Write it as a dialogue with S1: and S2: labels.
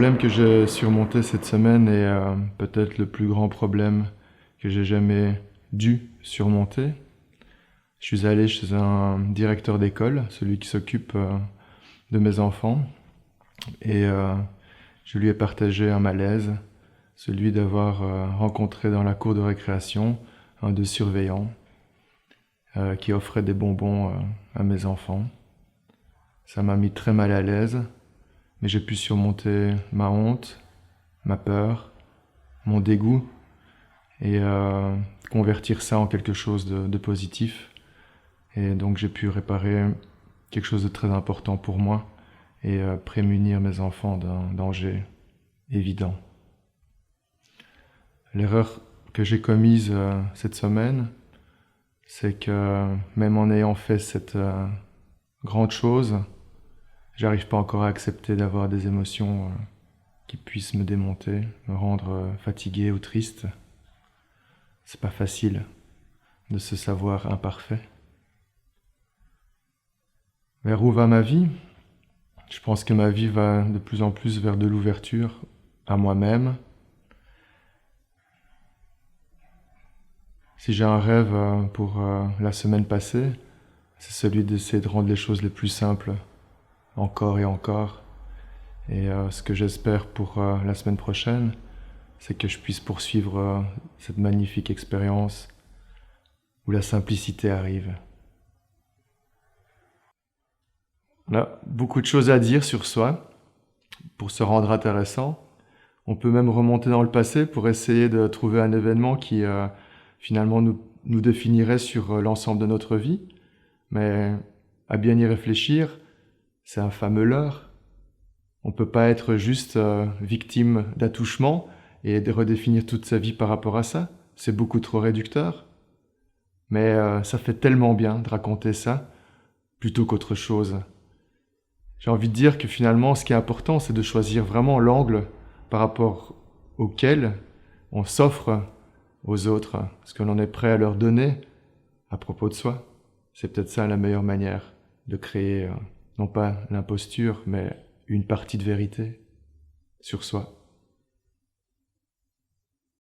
S1: problème que j'ai surmonté cette semaine est peut-être le plus grand problème que j'ai jamais dû surmonter. Je suis allé chez un directeur d'école, celui qui s'occupe de mes enfants, et je lui ai partagé un malaise, celui d'avoir rencontré dans la cour de récréation un des surveillants qui offrait des bonbons à mes enfants. Ça m'a mis très mal à l'aise, mais j'ai pu surmonter ma honte, ma peur, mon dégoût et convertir ça en quelque chose de positif. Et donc j'ai pu réparer quelque chose de très important pour moi et prémunir mes enfants d'un danger évident. L'erreur que j'ai commise cette semaine, c'est que même en ayant fait cette grande chose, j'arrive pas encore à accepter d'avoir des émotions qui puissent me démonter, me rendre fatigué ou triste. C'est pas facile de se savoir imparfait. Vers où va ma vie? Je pense que ma vie va de plus en plus vers de l'ouverture à moi-même. Si j'ai un rêve pour la semaine passée, c'est celui d'essayer de rendre les choses les plus simples, encore et encore. Et ce que j'espère pour la semaine prochaine, c'est que je puisse poursuivre cette magnifique expérience où la simplicité arrive. On a beaucoup de choses à dire sur soi pour se rendre intéressant. On peut même remonter dans le passé pour essayer de trouver un événement qui finalement nous définirait sur l'ensemble de notre vie. Mais à bien y réfléchir, c'est un fameux leurre. On ne peut pas être juste victime d'attouchement et de redéfinir toute sa vie par rapport à ça. C'est beaucoup trop réducteur. Mais ça fait tellement bien de raconter ça plutôt qu'autre chose. J'ai envie de dire que finalement, ce qui est important, c'est de choisir vraiment l'angle par rapport auquel on s'offre aux autres, ce que l'on est prêt à leur donner à propos de soi. C'est peut-être ça la meilleure manière de créer, non pas l'imposture, mais une partie de vérité sur soi.